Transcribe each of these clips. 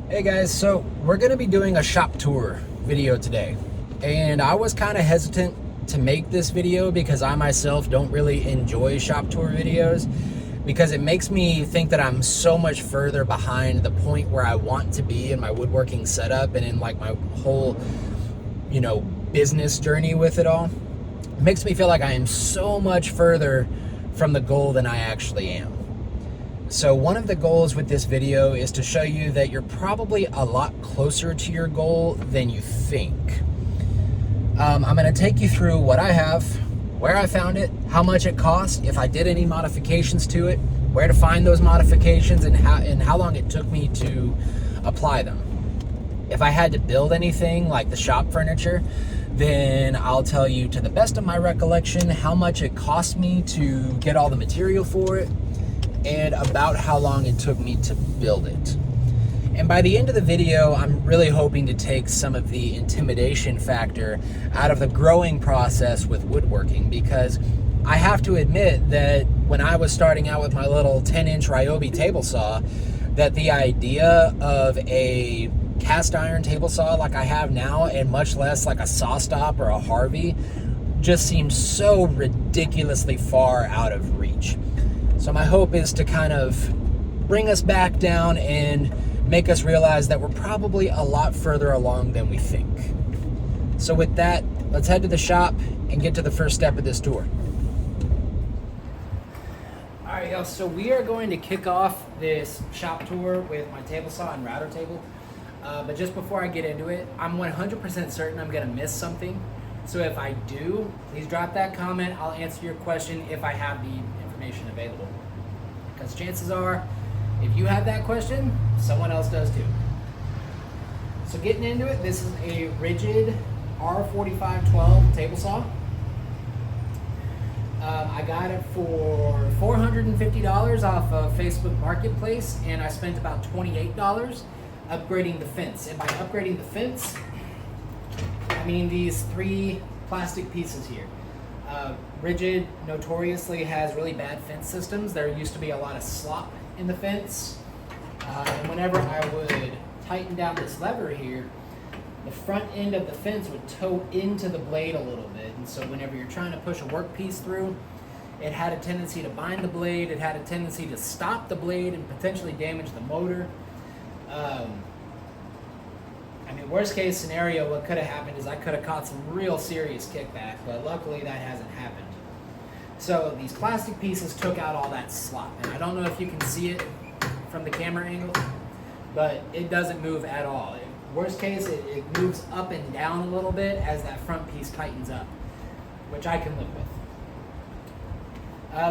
Hey guys, so we're going to be doing a shop tour video today, and I was kind of hesitant to make this video because I myself don't really enjoy shop tour videos because it makes me think that I'm so much further behind the point where I want to be in my woodworking setup and in like my whole, business journey with it all. It makes me feel like I am so much further from the goal than I actually am. So one of the goals with this video is to show you that you're probably a lot closer to your goal than you think. I'm going to take you through what I have, where I found it, how much it cost, if I did any modifications to it, where to find those modifications, and how long it took me to apply them. If I had to build anything like the shop furniture, then I'll tell you to the best of my recollection how much it cost me to get all the material for it, and about how long it took me to build it. And by the end of the video, I'm really hoping to take some of the intimidation factor out of the growing process with woodworking, because I have to admit that when I was starting out with my little 10-inch Ryobi table saw, that the idea of a cast iron table saw like I have now, and much less like a SawStop or a Harvey, just seems so ridiculously far out of reach. So my hope is to kind of bring us back down and make us realize that we're probably a lot further along than we think. So with that, let's head to the shop and get to the first step of this tour. All right, y'all, so we are going to kick off this shop tour with my table saw and router table. But just before I get into it, I'm 100% certain I'm gonna miss something. So if I do, please drop that comment. I'll answer your question if I have the information available. Because chances are, if you have that question, someone else does too. So getting into it, this is a rigid R4512 table saw. I got it for $450 off of Facebook Marketplace, and I spent about $28 upgrading the fence. And by upgrading the fence, I mean these three plastic pieces here. Rigid notoriously has really bad fence systems. There used to be a lot of slop in the fence. And whenever I would tighten down this lever here, the front end of the fence would toe into the blade a little bit. And so whenever you're trying to push a workpiece through, it had a tendency to bind the blade. It had a tendency to stop the blade and potentially damage the motor. Worst case scenario, what could have happened is I could have caught some real serious kickback, but luckily that hasn't happened. So these plastic pieces took out all that slop, and I don't know if you can see it from the camera angle, but it doesn't move at all. Worst case, it moves up and down a little bit as that front piece tightens up, which I can live with.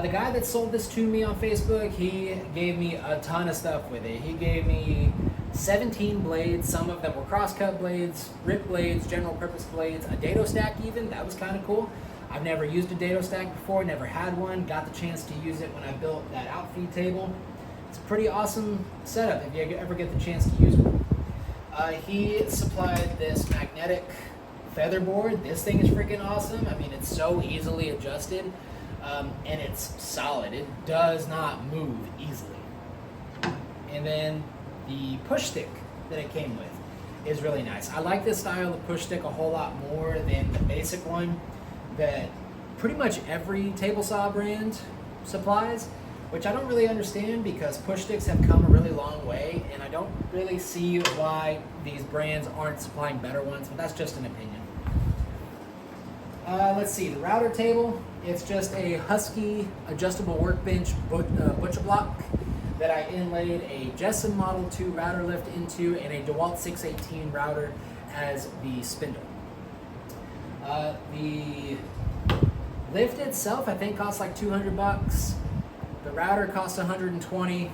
The guy that sold this to me on Facebook, he gave me a ton of stuff with it. He gave me 17 blades, some of them were crosscut blades, rip blades, general purpose blades, a dado stack even, that was kind of cool. I've never used a dado stack before, never had one, got the chance to use it when I built that Outfeed table. It's a pretty awesome setup if you ever get the chance to use one. He supplied this magnetic feather board. This thing is freaking awesome. It's so easily adjusted, and it's solid. It does not move easily. And then the push stick that it came with is really nice. I like this style of push stick a whole lot more than the basic one that pretty much every table saw brand supplies, which I don't really understand because push sticks have come a really long way, and I don't really see why these brands aren't supplying better ones, but that's just an opinion. Let's see, the router table, it's just a Husky adjustable workbench butcher block that I inlaid a Jessen Model 2 router lift into and a DeWalt 618 router as the spindle. The lift itself I think costs like $200. The router costs $120.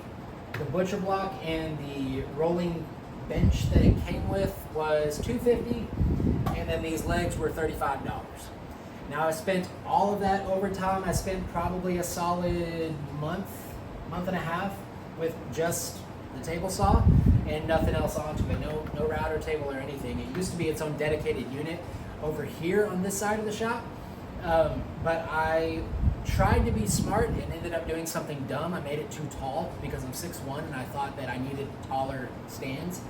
The butcher block and the rolling bench that it came with was $250, and then these legs were $35. Now I spent all of that overtime. I spent probably a solid month and a half with just the table saw and nothing else onto it. No router table or anything. It used to be its own dedicated unit over here on this side of the shop, but I tried to be smart and ended up doing something dumb. I made it too tall because I'm 6'1" and I thought that I needed taller stands.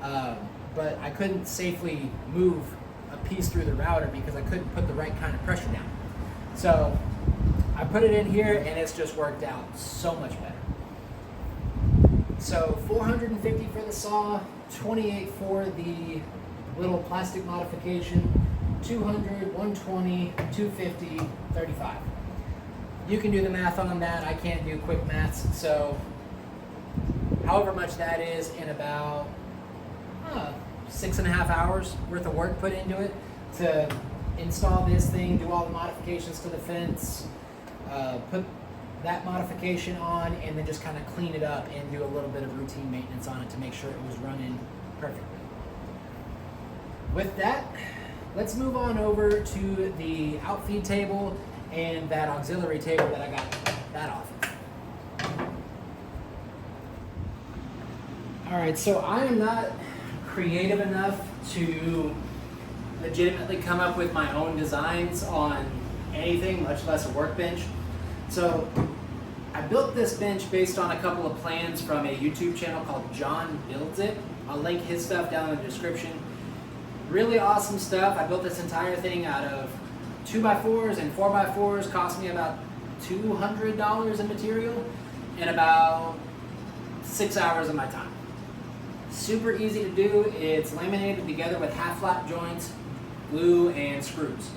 but I couldn't safely move a piece through the router because I couldn't put the right kind of pressure down. So I put it in here and it's just worked out so much better. So $450 for the saw, $28 for the little plastic modification, $200, $120, $250, $35. You can do the math on that. I can't do quick maths. So however much that is in about 6.5 hours worth of work put into it to install this thing, do all the modifications to the fence, put that modification on, and then just kind of clean it up and do a little bit of routine maintenance on it to make sure it was running perfectly. With that, let's move on over to the outfeed table and that auxiliary table that I got that off of. All right, so I am not creative enough to legitimately come up with my own designs on anything, much less a workbench. So I built this bench based on a couple of plans from a YouTube channel called John Builds It. I'll link his stuff down in the description. Really awesome stuff. I built this entire thing out of 2x4s and 4x4s. Cost me about $200 in material and about 6 hours of my time. Super easy to do. It's laminated together with half flat joints, glue, and screws.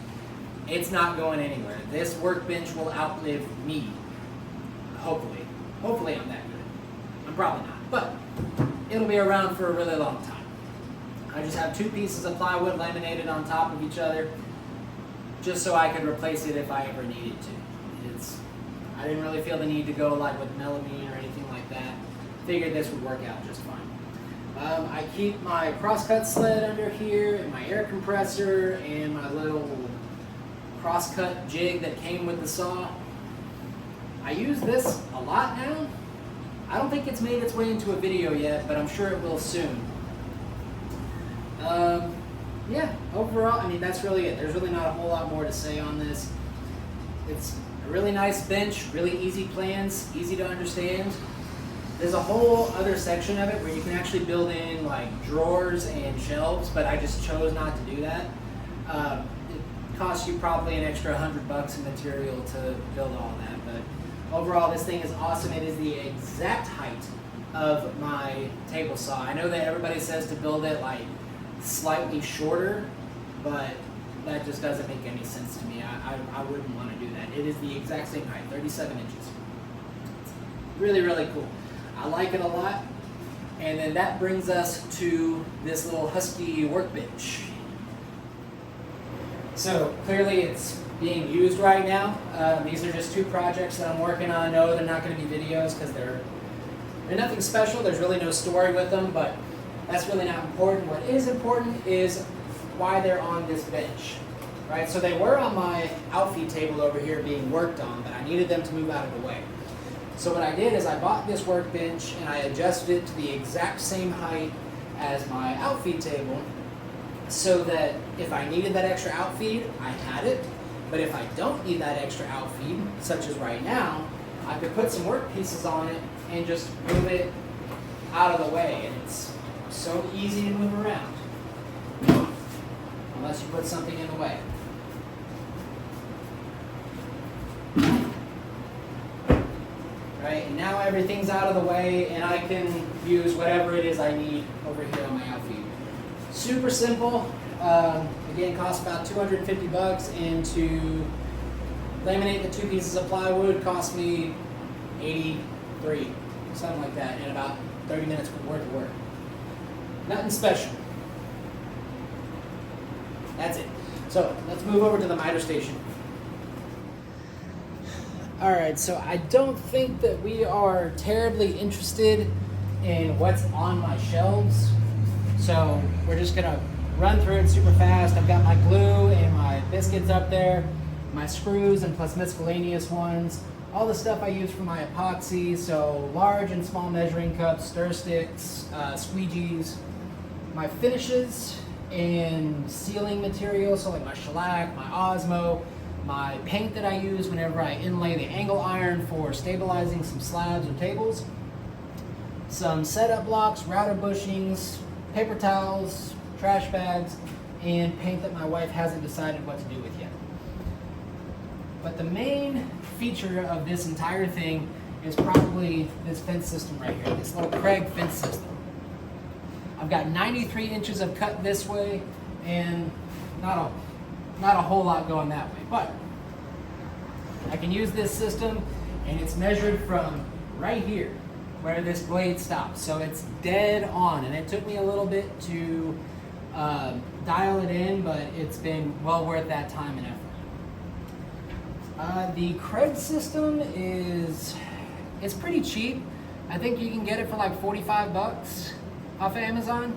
It's not going anywhere. This workbench will outlive me. Hopefully. Hopefully I'm that good. I'm probably not, but it'll be around for a really long time. I just have 2 pieces of plywood laminated on top of each other just so I could replace it if I ever needed to. I didn't really feel the need to go like with melamine or anything like that. Figured this would work out just fine. I keep my crosscut sled under here and my air compressor and my little crosscut jig that came with the saw. I use this a lot now. I don't think it's made its way into a video yet, but I'm sure it will soon. Yeah, overall, I mean, that's really it. There's really not a whole lot more to say on this. It's a really nice bench, really easy plans, easy to understand. There's a whole other section of it where you can actually build in like drawers and shelves, but I just chose not to do that. It costs you probably an extra $100 in material to build all that, but overall this thing is awesome. It is the exact height of my table saw. I know that everybody says to build it like slightly shorter, but that just doesn't make any sense to me. I wouldn't want to do that. It is the exact same height, 37 inches. It's really, really cool. I like it a lot. And then that brings us to this little Husky workbench. So clearly it's being used right now. These are just 2 projects that I'm working on. No, they're not going to be videos because they're nothing special. There's really no story with them, but that's really not important. What is important is why they're on this bench, right? So they were on my outfeed table over here being worked on, but I needed them to move out of the way. So what I did is I bought this workbench and I adjusted it to the exact same height as my outfeed table so that if I needed that extra outfeed, I had it. But if I don't need that extra outfeed, such as right now, I could put some work pieces on it and just move it out of the way. And it's so easy to move around, unless you put something in the way. Right, and now everything's out of the way and I can use whatever it is I need over here on my outfeed. Super simple. Again, costs about $250, and to laminate the 2 pieces of plywood cost me $83, something like that, in about 30 minutes worth of work. Nothing special. That's it. So let's move over to the miter station. All right, so I don't think that we are terribly interested in what's on my shelves. So we're just gonna run through it super fast. I've got my glue and my biscuits up there, my screws and plus miscellaneous ones, all the stuff I use for my epoxy, so large and small measuring cups, stir sticks, squeegees, my finishes and sealing material, so like my shellac, my Osmo, my paint that I use whenever I inlay the angle iron for stabilizing some slabs or tables, some setup blocks, router bushings, paper towels, trash bags, and paint that my wife hasn't decided what to do with yet. But the main feature of this entire thing is probably this fence system right here, this little Craig fence system. I've got 93 inches of cut this way and not a whole lot going that way, but I can use this system and it's measured from right here where this blade stops. So it's dead on, and it took me a little bit to dial it in, but it's been well worth that time and effort. The Craig system it's pretty cheap. I think you can get it for like 45 bucks off of Amazon.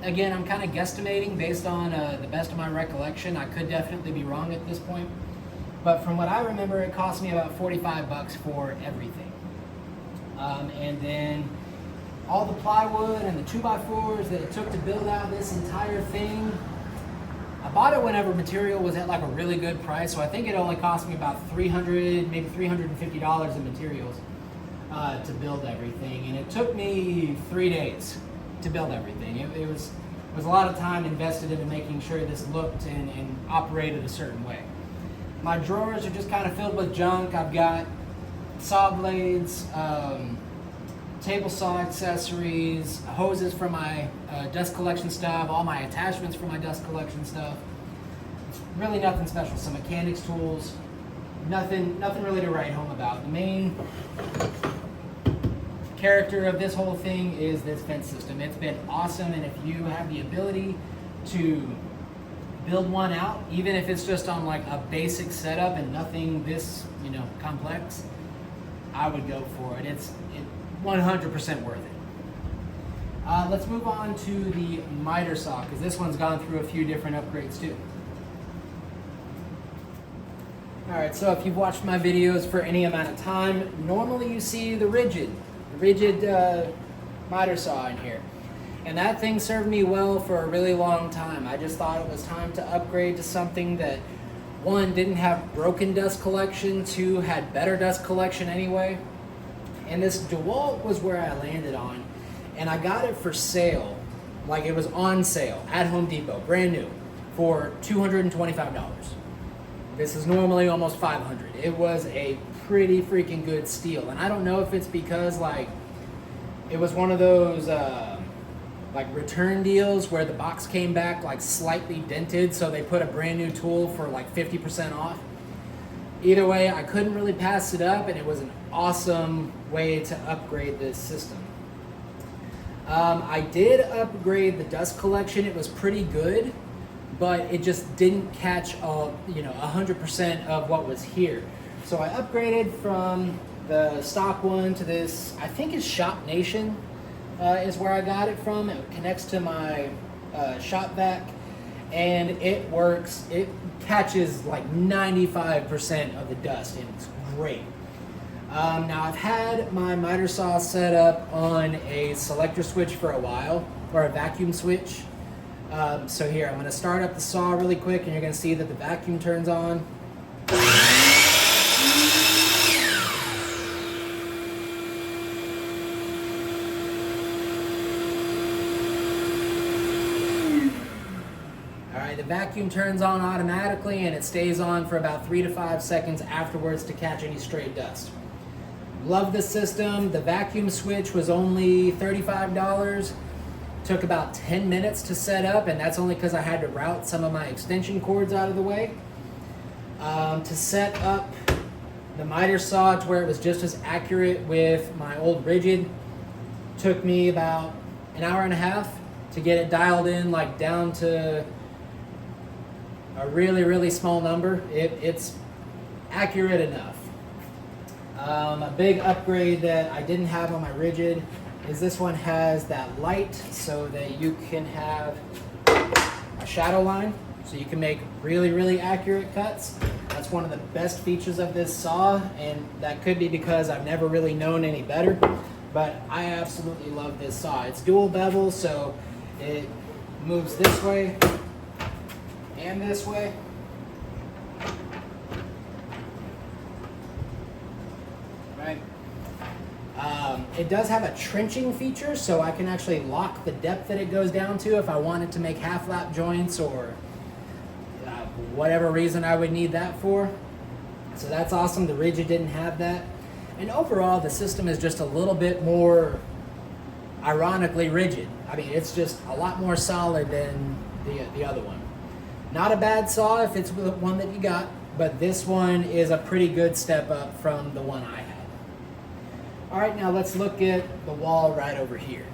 Again, I'm kind of guesstimating based on the best of my recollection. I could definitely be wrong at this point. But from what I remember, it cost me about 45 bucks for everything. And then all the plywood and the 2x4s that it took to build out this entire thing. I bought it whenever material was at like a really good price, so I think it only cost me about $300, maybe $350 in materials to build everything. And it took me 3 days to build everything. It was a lot of time invested into making sure this looked and operated a certain way. My drawers are just kind of filled with junk. I've got saw blades, table saw accessories, hoses for my dust collection stuff, all my attachments for my dust collection stuff. It's really nothing special. Some mechanics tools, nothing really to write home about. The main character of this whole thing is this fence system. It's been awesome, and if you have the ability to build one out, even if it's just on like a basic setup and nothing this complex, I would go for it. It's 100% worth it. Let's move on to the miter saw, because this one's gone through a few different upgrades too. Alright, so if you've watched my videos for any amount of time, normally you see the rigid miter saw in here. And that thing served me well for a really long time. I just thought it was time to upgrade to something that, one, didn't have broken dust collection, two, had better dust collection anyway. And this DeWalt was where I landed on, and I got it for sale, like it was on sale at Home Depot, brand new, for $225. This is normally almost $500. It was a pretty freaking good steal, and I don't know if it's because like it was one of those like return deals where the box came back like slightly dented, so they put a brand new tool for like 50% off. Either way, I couldn't really pass it up, and it was an awesome way to upgrade this system. I did upgrade the dust collection. It was pretty good, but it just didn't catch 100% of what was here. So I upgraded from the stock one to this, I think it's Shop Nation is where I got it from. It connects to my shop vac, and it works. It catches like 95% of the dust, and it's great. Now I've had my miter saw set up on a selector switch for a while, or a vacuum switch. So here, I'm going to start up the saw really quick, and you're going to see that the vacuum turns on. The vacuum turns on automatically, and it stays on for about 3 to 5 seconds afterwards to catch any stray dust. Love the system. The vacuum switch was only $35. Took about 10 minutes to set up, and that's only because I had to route some of my extension cords out of the way. To set up the miter saw to where it was just as accurate with my old rigid took me about an hour and a half to get it dialed in, like down to a really small number. It's accurate enough. A big upgrade that I didn't have on my rigid is this one has that light so that you can have a shadow line, so you can make really accurate cuts. That's one of the best features of this saw, and that could be because I've never really known any better, but I absolutely love this saw. It's dual bevel, so it moves this way and this way. Right? It does have a trenching feature, so I can actually lock the depth that it goes down to if I wanted to make half lap joints or whatever reason I would need that for. So that's awesome. The Rigid didn't have that. And overall, the system is just a little bit more ironically rigid. I mean, it's just a lot more solid than the other one. Not a bad saw if it's the one that you got, but this one is a pretty good step up from the one I had. All right, now let's look at the wall right over here.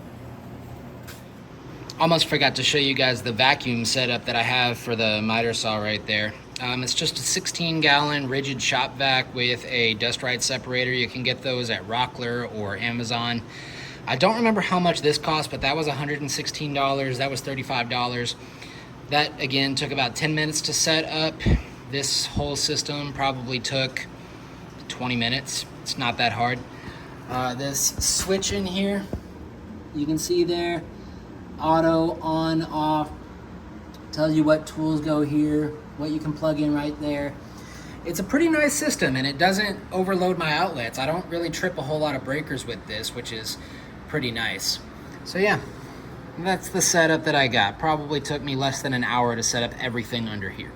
Almost forgot to show you guys the vacuum setup that I have for the miter saw right there. It's just a 16-gallon rigid shop vac with a dust right separator. You can get those at Rockler or Amazon. I don't remember how much this cost, but that was $116. That was $35. That, again, took about 10 minutes to set up. This whole system probably took 20 minutes. It's not that hard. This switch in here, you can see there, auto, on, off, tells you what tools go here, what you can plug in right there. It's a pretty nice system, and it doesn't overload my outlets. I don't really trip a whole lot of breakers with this, which is pretty nice. So yeah, that's the setup that I got. Probably took me less than an hour to set up everything under here.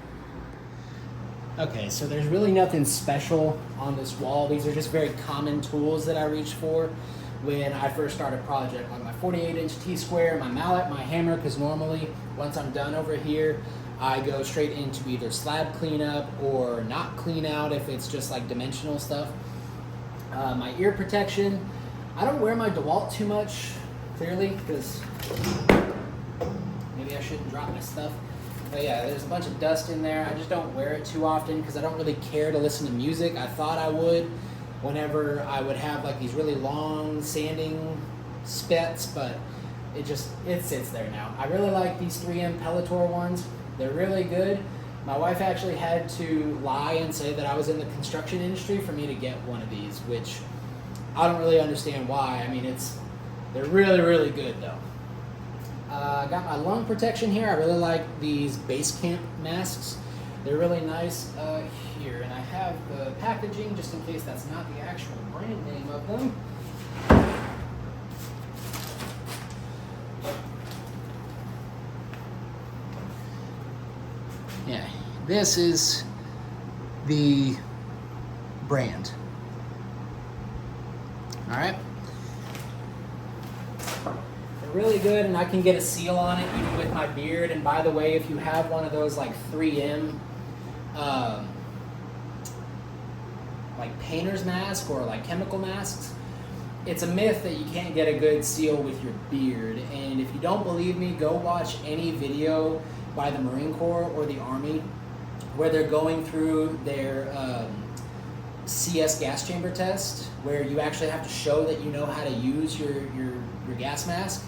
Okay, so there's really nothing special on this wall. These are just very common tools that I reach for when I first start a project, like my 48-inch T-square, my mallet, my hammer, because normally once I'm done over here, I go straight into either slab cleanup or not clean out if it's just like dimensional stuff. My ear protection. I don't wear my DeWalt too much, clearly, because maybe I shouldn't drop my stuff. But yeah, there's a bunch of dust in there. I just don't wear it too often because I don't really care to listen to music. I thought I would whenever I would have like these really long sanding spets, but it sits there now. I really like these 3M Pelotor ones. They're really good. My wife actually had to lie and say that I was in the construction industry for me to get one of these, which I don't really understand why. I mean, they're really, really good though. I got my lung protection here. I really like these base camp masks. They're really nice here, and I have the packaging just in case that's not the actual brand name of them. Yeah, this is the brand. All right. They're really good, and I can get a seal on it even with my beard. And by the way, if you have one of those like 3M like painter's mask or like chemical masks, it's a myth that you can't get a good seal with your beard. And if you don't believe me, go watch any video by the Marine Corps or the Army where they're going through their CS gas chamber test, where you actually have to show that you know how to use your gas mask.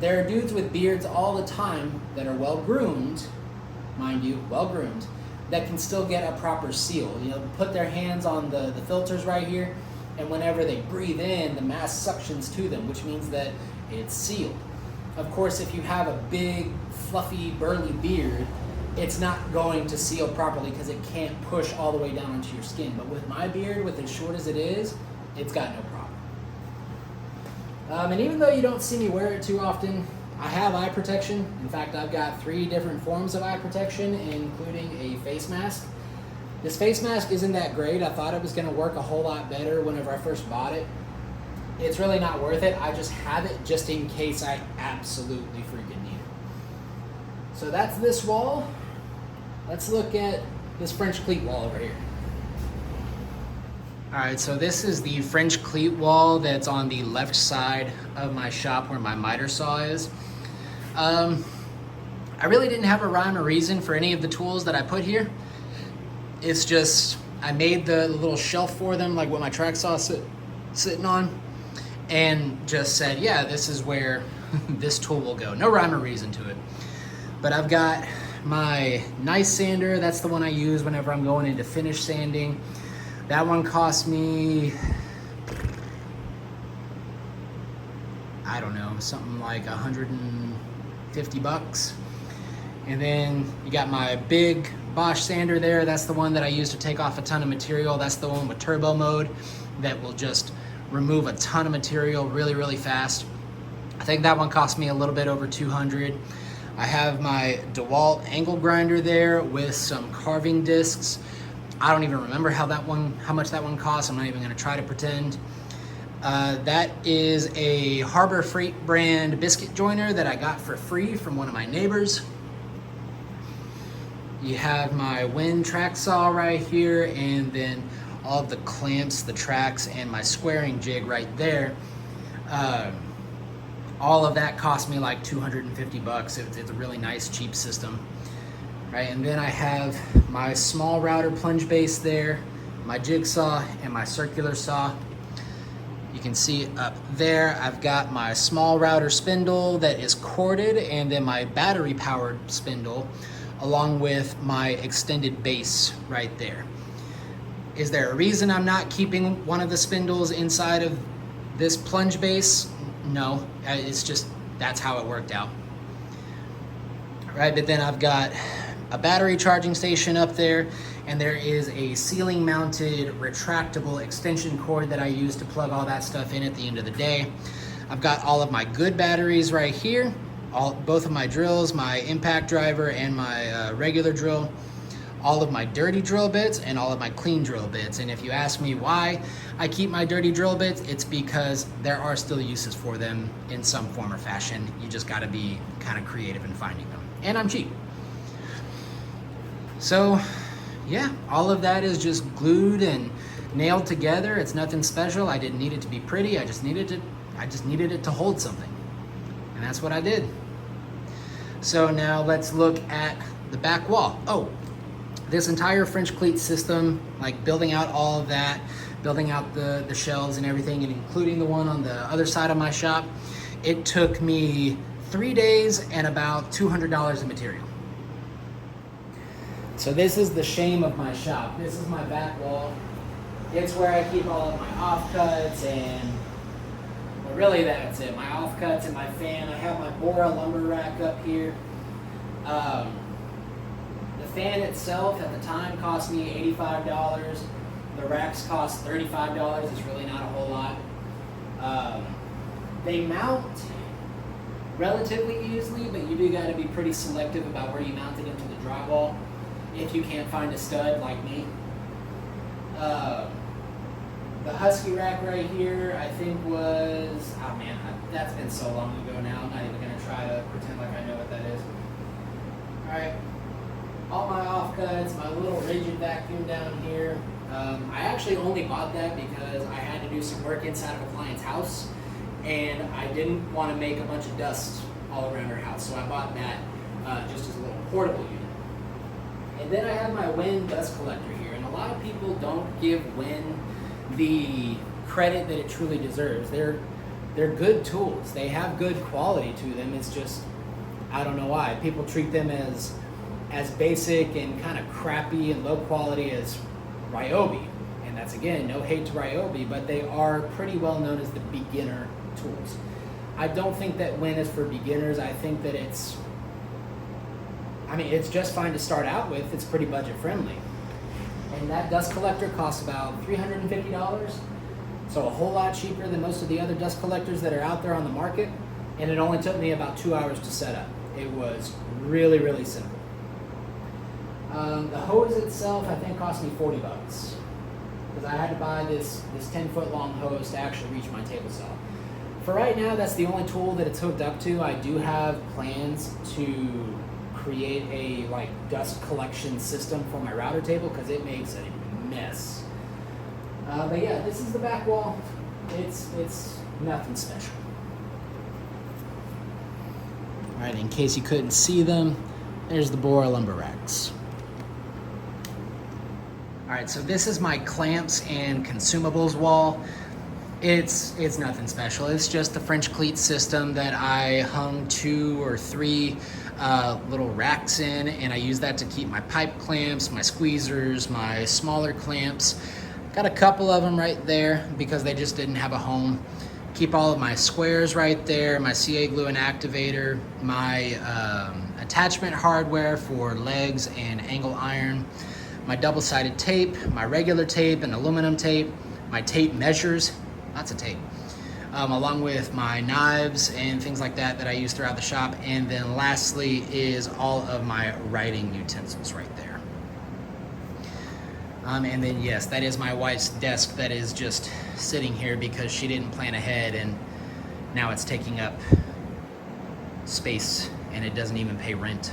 There are dudes with beards all the time that are well groomed, mind you, well groomed, that can still get a proper seal. You know, put their hands on the filters right here, and whenever they breathe in, the mask suctions to them, which means that it's sealed. Of course, if you have a big, fluffy, burly beard, it's not going to seal properly because it can't push all the way down onto your skin. But with my beard, with as short as it is, it's got no problem. And even though you don't see me wear it too often, I have eye protection. In fact, I've got 3 different forms of eye protection, including a face mask. This face mask isn't that great. I thought it was gonna work a whole lot better whenever I first bought it. It's really not worth it. I just have it just in case I absolutely freaking need it. So that's this wall. Let's look at this French cleat wall over here. All right, so this is the French cleat wall that's on the left side of my shop where my miter saw is. I really didn't have a rhyme or reason for any of the tools that I put here. It's just, I made the little shelf for them, like what my track saw sitting on, and just said, yeah, this is where this tool will go. No rhyme or reason to it. But I've got my nice sander. That's the one I use whenever I'm going into finish sanding. That one cost me, I don't know, something like 150 bucks. And then you got my big Bosch sander there. That's the one that I use to take off a ton of material. That's the one with turbo mode that will just remove a ton of material really, really fast. I think that one cost me a little bit over 200. I have my DeWalt angle grinder there with some carving discs. I don't even remember how much that one cost. I'm not even gonna try to pretend. That is a Harbor Freight brand biscuit joiner that I got for free from one of my neighbors. You have my Win track saw right here, and then all of the clamps, the tracks, and my squaring jig right there. All of that cost me like 250 bucks. It's a really nice, cheap system. Right, and then I have my small router plunge base there, my jigsaw, and my circular saw. You can see up there, I've got my small router spindle that is corded, and then my battery powered spindle, along with my extended base right there. Is there a reason I'm not keeping one of the spindles inside of this plunge base? No, it's just, that's how it worked out. Right, but then I've got a battery charging station up there, and there is a ceiling mounted retractable extension cord that I use to plug all that stuff in at the end of the day. I've got all of my good batteries right here, both of my drills, my impact driver and my regular drill, all of my dirty drill bits and all of my clean drill bits. And if you ask me why I keep my dirty drill bits, it's because there are still uses for them in some form or fashion. You just gotta be kind of creative in finding them. And I'm cheap. So yeah, all of that is just glued and nailed together. It's nothing special. I didn't need it to be pretty. I just needed it to hold something. And that's what I did. So now let's look at the back wall. Oh, this entire French cleat system, like building out all of that, building out the shelves and everything, and including the one on the other side of my shop, it took me 3 days and about $200 of material. So this is the shame of my shop. This is my back wall. It's where I keep all of my offcuts and, well, really that's it. My offcuts and my fan. I have my Bora lumber rack up here. The fan itself at the time cost me $85. The racks cost $35. It's really not a whole lot. They mount relatively easily, but you do got to be pretty selective about where you mount it into the drywall if you can't find a stud like me. The Husky rack right here, I think was, oh man, that's been so long ago now. I'm not even going to try to pretend like I know what that is. Alright, all my offcuts, my little rigid vacuum down here. I actually only bought that because I had to do some work inside of a client's house, and I didn't want to make a bunch of dust all around her house, so I bought that just as a little portable unit. And then I have my Win dust collector here, and a lot of people don't give Win the credit that it truly deserves. They're good tools. They have good quality to them. It's just, I don't know why. People treat them as basic and kind of crappy and low quality as Ryobi. And that's, again, no hate to Ryobi, but they are pretty well known as the beginner tools. I don't think that Win is for beginners. I think that it's just fine to start out with. It's pretty budget friendly. And that dust collector costs about $350. So a whole lot cheaper than most of the other dust collectors that are out there on the market. And it only took me about 2 hours to set up. It was really, really simple. The hose itself, I think, cost me 40 bucks. Because I had to buy this 10-foot long hose to actually reach my table saw. For right now, that's the only tool that it's hooked up to. I do have plans to create a dust collection system for my router table because it makes a mess. But yeah, this is the back wall. It's nothing special. All right, in case you couldn't see them, there's the Bora lumber racks. All right, so this is my clamps and consumables wall. It's nothing special. It's just the French cleat system that I hung 2 or 3 little racks in, and I use that to keep my pipe clamps, my squeezers, my smaller clamps. Got a couple of them right there because they just didn't have a home. Keep all of my squares right there, my CA glue and activator, my attachment hardware for legs and angle iron, my double-sided tape, my regular tape and aluminum tape, my tape measures. lots of tape. Along with my knives and things like that that I use throughout the shop. And then lastly is all of my writing utensils right there. And then yes, that is my wife's desk that is just sitting here because she didn't plan ahead, and now it's taking up space and it doesn't even pay rent.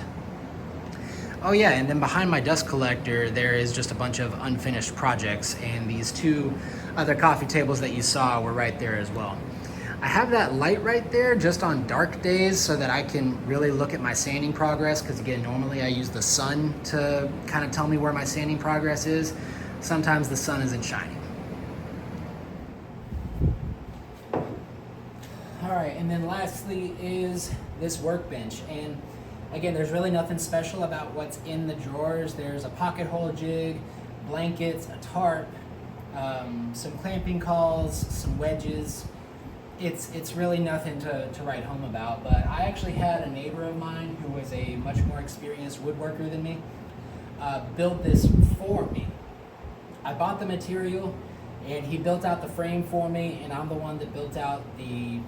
Oh yeah, and then behind my dust collector there is just a bunch of unfinished projects, and these two other coffee tables that you saw were right there as well. I have that light right there just on dark days so that I can really look at my sanding progress, because again, normally I use the sun to kind of tell me where my sanding progress is. Sometimes the sun isn't shining. All right, and then lastly is this workbench. And again, there's really nothing special about what's in the drawers. There's a pocket hole jig, blankets, a tarp, some clamping cauls, some wedges. It's really nothing to write home about, but I actually had a neighbor of mine who was a much more experienced woodworker than me build this for me. I bought the material and he built out the frame for me, and I'm the one that built out the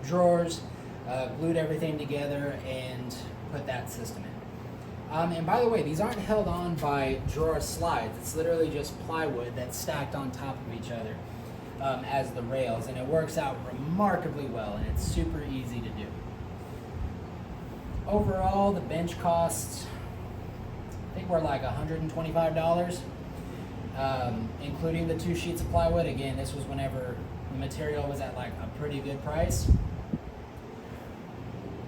drawers, glued everything together, and put that system in. And by the way, these aren't held on by drawer slides. It's literally just plywood that's stacked on top of each other as the rails, and it works out remarkably well, and it's super easy to do. Overall, the bench costs, I think we're like $125, including the 2 sheets of plywood. Again, this was whenever the material was at like a pretty good price.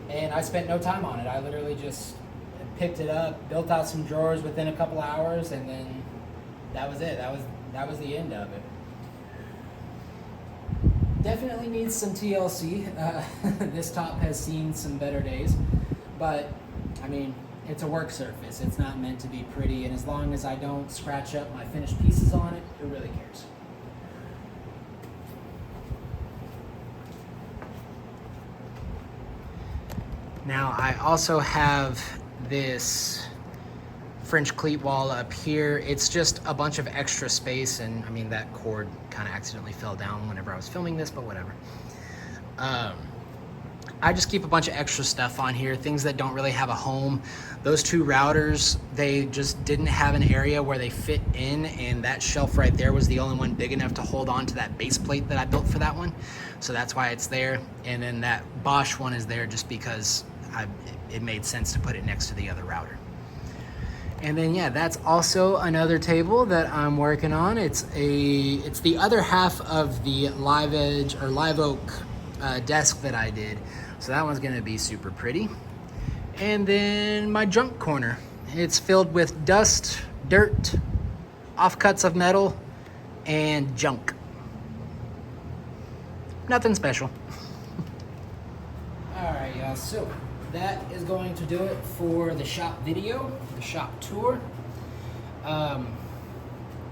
And I spent no time on it. I literally just picked it up, built out some drawers within a couple hours, and then that was it. That was the end of it. Definitely needs some TLC. This top has seen some better days, but I mean, it's a work surface. It's not meant to be pretty, and as long as I don't scratch up my finished pieces on it, who really cares? Now I also have this French cleat wall up here. It's just a bunch of extra space, and I mean, that cord kind of accidentally fell down whenever I was filming this, but whatever. I just keep a bunch of extra stuff on here, things that don't really have a home. Those 2 routers, they just didn't have an area where they fit in, and that shelf right there was the only one big enough to hold on to that base plate that I built for that one. So that's why it's there. And then that Bosch one is there just because it made sense to put it next to the other router. And then yeah, that's also another table that I'm working on. It's the other half of the live edge or live oak desk that I did. So that one's gonna be super pretty. And then my junk corner. It's filled with dust, dirt, offcuts of metal, and junk. Nothing special. All right, y'all, so that is going to do it for the shop video, the shop tour.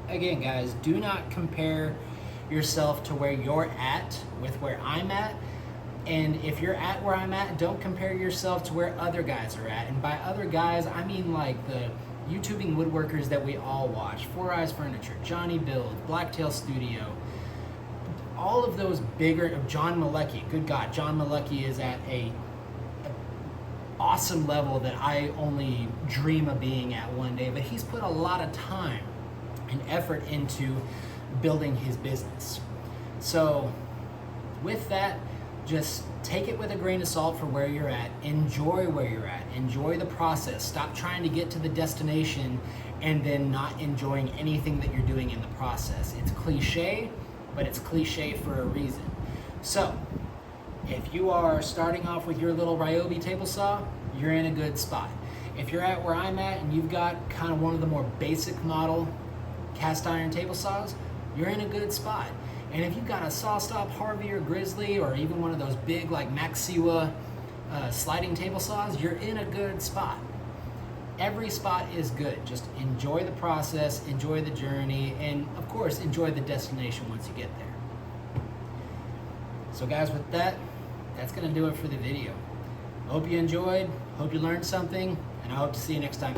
Again, guys, do not compare yourself to where you're at with where I'm at. And if you're at where I'm at, don't compare yourself to where other guys are at. And by other guys, I mean like the YouTubing woodworkers that we all watch. Four Eyes Furniture, Johnny Build, Blacktail Studio, all of those bigger, John Malecki. Good God, John Malecki is at a awesome level that I only dream of being at one day, but he's put a lot of time and effort into building his business. So with that, just take it with a grain of salt for where you're at. Enjoy where you're at. Enjoy the process. Stop trying to get to the destination and then not enjoying anything that you're doing in the process. It's cliche, but it's cliche for a reason. So if you are starting off with your little Ryobi table saw, you're in a good spot. If you're at where I'm at and you've got kind of one of the more basic model cast iron table saws, you're in a good spot. And if you've got a SawStop Harvey or Grizzly or even one of those big like Maxiwa sliding table saws, you're in a good spot. Every spot is good. Just enjoy the process, enjoy the journey, and of course, enjoy the destination once you get there. So guys, with that, that's gonna do it for the video. I hope you enjoyed, hope you learned something, and I hope to see you next time.